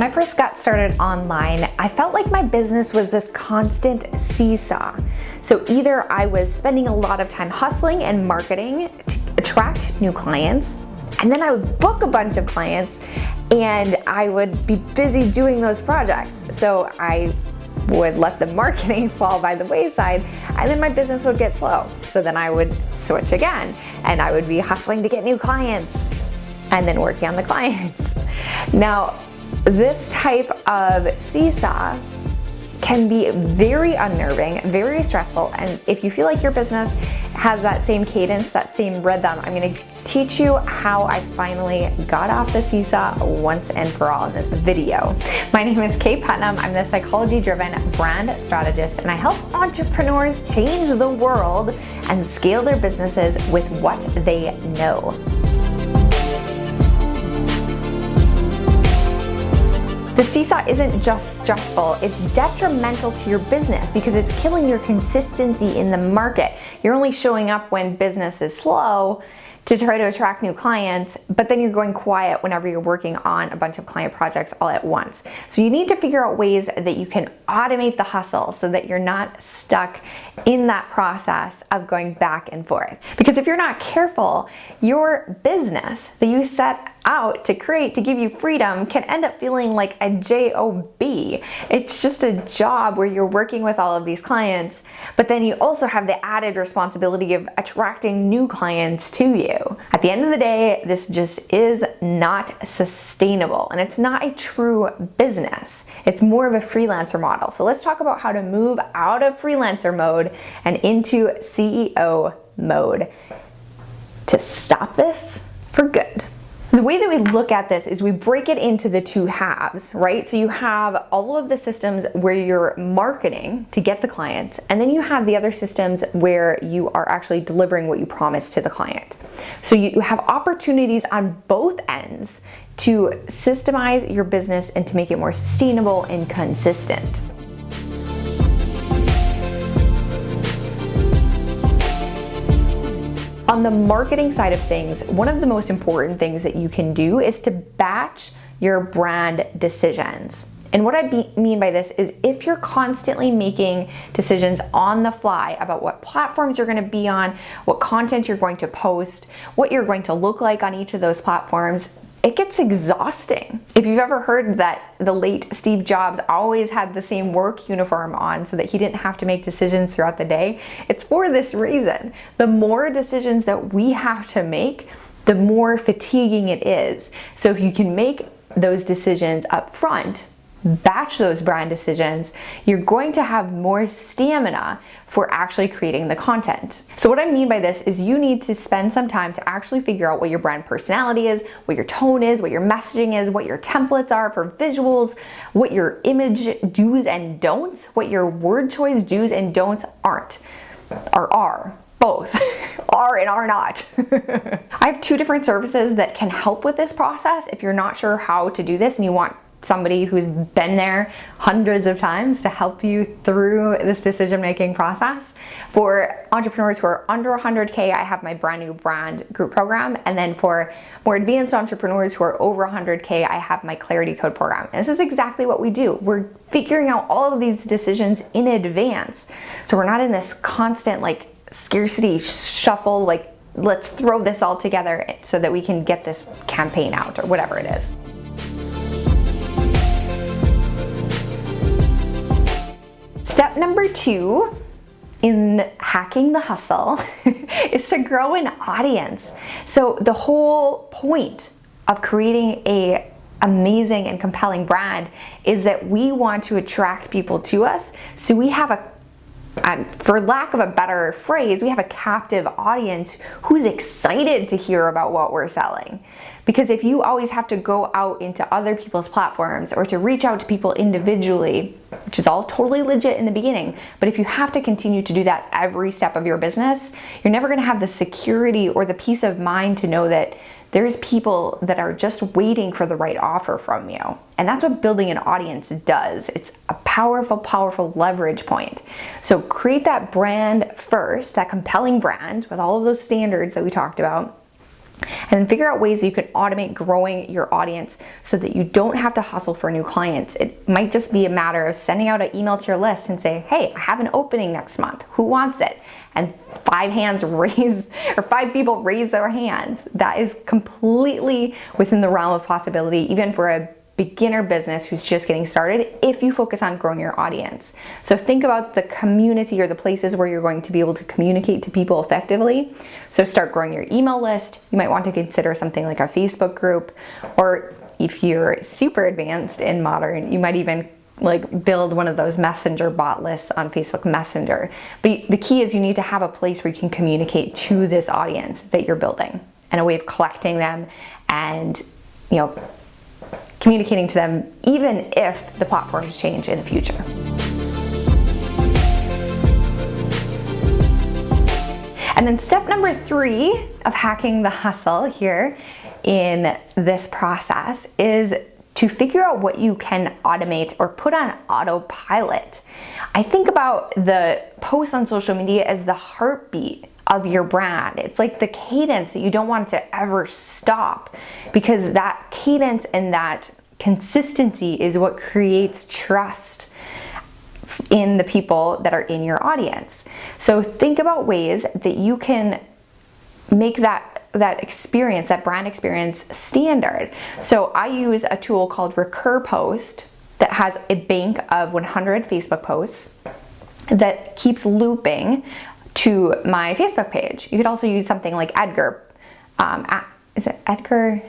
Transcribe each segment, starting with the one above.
When I first got started online, I felt like my business was this constant seesaw. So either I was spending a lot of time hustling and marketing to attract new clients, and then I would book a bunch of clients and I would be busy doing those projects. So I would let the marketing fall by the wayside, and then my business would get slow. So then I would switch again, and I would be hustling to get new clients and then working on the clients. Now, this type of seesaw can be very unnerving, very stressful, and if you feel like your business has that same cadence, that same rhythm, I'm gonna teach you how I finally got off the seesaw once and for all in this video. My name is Kate Putnam. I'm the psychology-driven brand strategist, and I help entrepreneurs change the world and scale their businesses with what they know. The seesaw isn't just stressful, it's detrimental to your business because it's killing your consistency in the market. You're only showing up when business is slow to try to attract new clients, but then you're going quiet whenever you're working on a bunch of client projects all at once. So you need to figure out ways that you can automate the hustle so that you're not stuck in that process of going back and forth. Because if you're not careful, your business that you set out to create to give you freedom can end up feeling like a job. It's just a job where you're working with all of these clients, but then you also have the added responsibility of attracting new clients to you. At the end of the day, this just is not sustainable, and it's not a true business. It's more of a freelancer model. So let's talk about how to move out of freelancer mode and into CEO mode to stop this for good. The way that we look at this is we break it into the two halves, right? So you have all of the systems where you're marketing to get the clients, and then you have the other systems where you are actually delivering what you promised to the client. So you have opportunities on both ends to systemize your business and to make it more sustainable and consistent. On the marketing side of things, one of the most important things that you can do is to batch your brand decisions. And what I mean by this is if you're constantly making decisions on the fly about what platforms you're going to be on, what content you're going to post, what you're going to look like on each of those platforms, it gets exhausting. If you've ever heard that the late Steve Jobs always had the same work uniform on so that he didn't have to make decisions throughout the day, it's for this reason. The more decisions that we have to make, the more fatiguing it is. So if you can make those decisions up front, batch those brand decisions, you're going to have more stamina for actually creating the content. So what I mean by this is you need to spend some time to actually figure out what your brand personality is, what your tone is, what your messaging is, what your templates are for visuals, what your image do's and don'ts, what your word choice do's and don'ts aren't, or are. Both are and are not. I have two different services that can help with this process if you're not sure how to do this and you want somebody who's been there hundreds of times to help you through this decision-making process. For entrepreneurs who are under 100K, I have my brand new brand group program. And then for more advanced entrepreneurs who are over 100K, I have my Clarity Code program. And this is exactly what we do. We're figuring out all of these decisions in advance. So we're not in this constant like scarcity shuffle, like let's throw this all together so that we can get this campaign out or whatever it is. Step number 2 in hacking the hustle is to grow an audience. So the whole point of creating an amazing and compelling brand is that we want to attract people to us. So we have for lack of a better phrase, we have a captive audience who's excited to hear about what we're selling. Because if you always have to go out into other people's platforms or to reach out to people individually, which is all totally legit in the beginning, but if you have to continue to do that every step of your business, you're never going to have the security or the peace of mind to know that there's people that are just waiting for the right offer from you. And that's what building an audience does. It's a powerful, powerful leverage point. So create that brand first, that compelling brand with all of those standards that we talked about. And then figure out ways that you can automate growing your audience so that you don't have to hustle for new clients. It might just be a matter of sending out an email to your list and say, hey, I have an opening next month. Who wants it? And 5 hands raise, or 5 people raise their hands. That is completely within the realm of possibility, even for a beginner business who's just getting started, if you focus on growing your audience. So think about the community or the places where you're going to be able to communicate to people effectively. So start growing your email list. You might want to consider something like a Facebook group, or if you're super advanced in modern, you might even like build one of those messenger bot lists on Facebook Messenger. But the key is you need to have a place where you can communicate to this audience that you're building, and a way of collecting them and, communicating to them even if the platforms change in the future. And then step number 3 of hacking the hustle here in this process is to figure out what you can automate or put on autopilot. I think about the posts on social media as the heartbeat of your brand. It's like the cadence that you don't want to ever stop, because that cadence and that consistency is what creates trust in the people that are in your audience. So think about ways that you can make that experience, that brand experience, standard. So I use a tool called Recur Post that has a bank of 100 Facebook posts that keeps looping to my Facebook page. You could also use something like Edgar. Is it Edgar?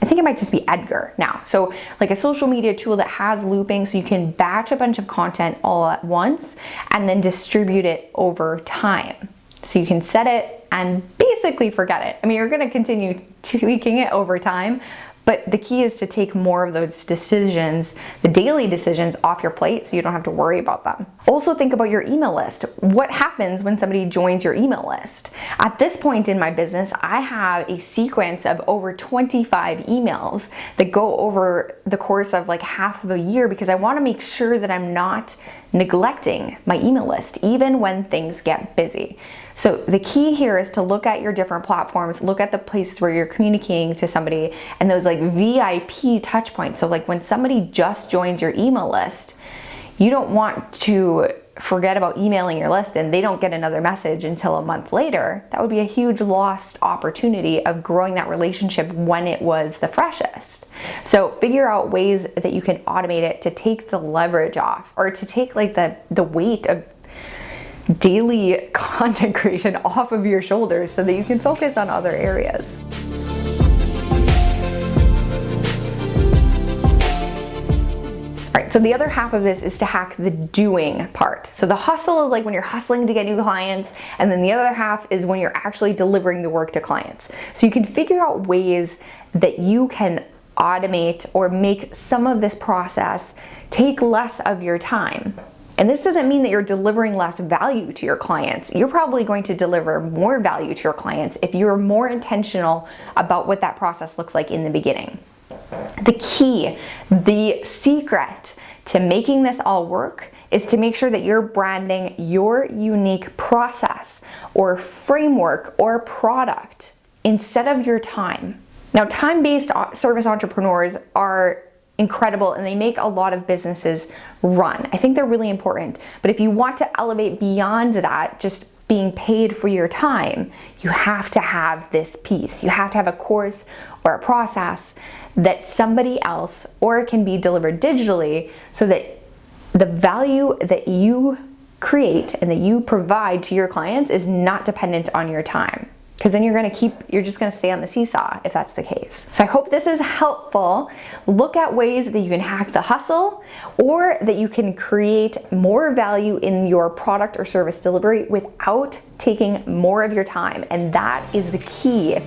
I think it might just be Edgar now. So like a social media tool that has looping, so you can batch a bunch of content all at once and then distribute it over time. So you can set it and basically forget it. I mean, you're gonna continue tweaking it over time, but the key is to take more of those decisions, the daily decisions, off your plate so you don't have to worry about them. Also think about your email list. What happens when somebody joins your email list? At this point in my business, I have a sequence of over 25 emails that go over the course of like half of a year, because I want to make sure that I'm not neglecting my email list, even when things get busy. So the key here is to look at your different platforms, look at the places where you're communicating to somebody, and those like VIP touch points. So like when somebody just joins your email list, you don't want to forget about emailing your list and they don't get another message until a month later. That would be a huge lost opportunity of growing that relationship when it was the freshest. So figure out ways that you can automate it to take the leverage off, or to take like the weight of daily content creation off of your shoulders so that you can focus on other areas. All right, so the other half of this is to hack the doing part. So the hustle is like when you're hustling to get new clients, and then the other half is when you're actually delivering the work to clients. So you can figure out ways that you can automate or make some of this process take less of your time. And this doesn't mean that you're delivering less value to your clients. You're probably going to deliver more value to your clients if you're more intentional about what that process looks like in the beginning. The key, the secret to making this all work is to make sure that you're branding your unique process or framework or product instead of your time. Now, time-based service entrepreneurs are incredible and they make a lot of businesses run. I think they're really important. But if you want to elevate beyond that, just being paid for your time, you have to have this piece. You have to have a course or a process that somebody else, or it can be delivered digitally, so that the value that you create and that you provide to your clients is not dependent on your time. Because then you're just gonna stay on the seesaw if that's the case. So I hope this is helpful. Look at ways that you can hack the hustle, or that you can create more value in your product or service delivery without taking more of your time. And that is the key.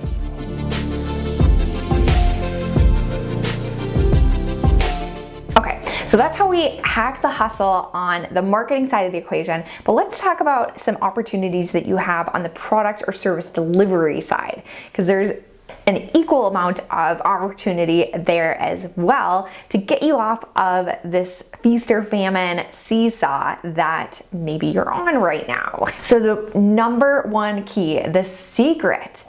So that's how we hack the hustle on the marketing side of the equation. But let's talk about some opportunities that you have on the product or service delivery side, because there's an equal amount of opportunity there as well to get you off of this feast or famine seesaw that maybe you're on right now. So the number one key, the secret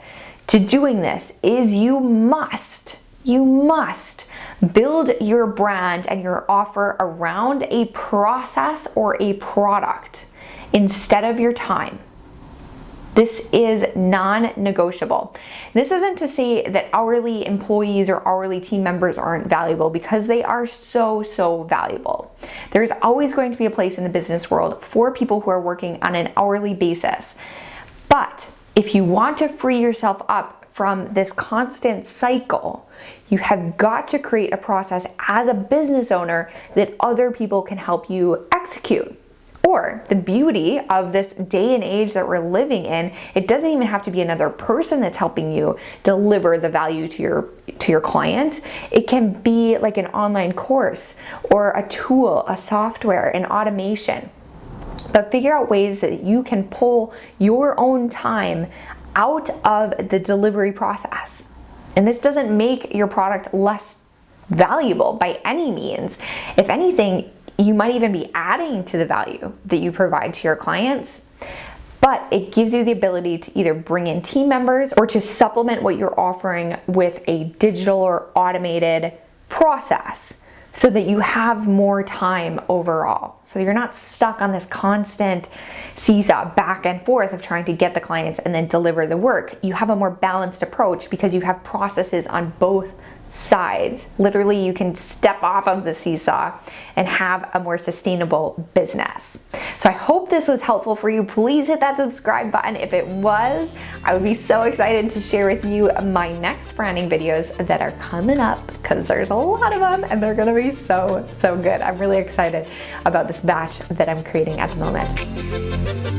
to doing this is you must build your brand and your offer around a process or a product instead of your time. This is non-negotiable. This isn't to say that hourly employees or hourly team members aren't valuable, because they are so valuable. There's always going to be a place in the business world for people who are working on an hourly basis. But if you want to free yourself up from this constant cycle, you have got to create a process as a business owner that other people can help you execute. Or the beauty of this day and age that we're living in, it doesn't even have to be another person that's helping you deliver the value to your client. It can be like an online course or a tool, a software, an automation. But figure out ways that you can pull your own time out of the delivery process. And this doesn't make your product less valuable by any means. If anything, you might even be adding to the value that you provide to your clients, but it gives you the ability to either bring in team members or to supplement what you're offering with a digital or automated process so that you have more time overall. So you're not stuck on this constant seesaw back and forth of trying to get the clients and then deliver the work. You have a more balanced approach because you have processes on both sides. Literally, you can step off of the seesaw and have a more sustainable business. So I hope this was helpful for you. Please hit that subscribe button if it was. I would be so excited to share with you my next branding videos that are coming up, because there's a lot of them and they're gonna be so good. I'm really excited about this batch that I'm creating at the moment.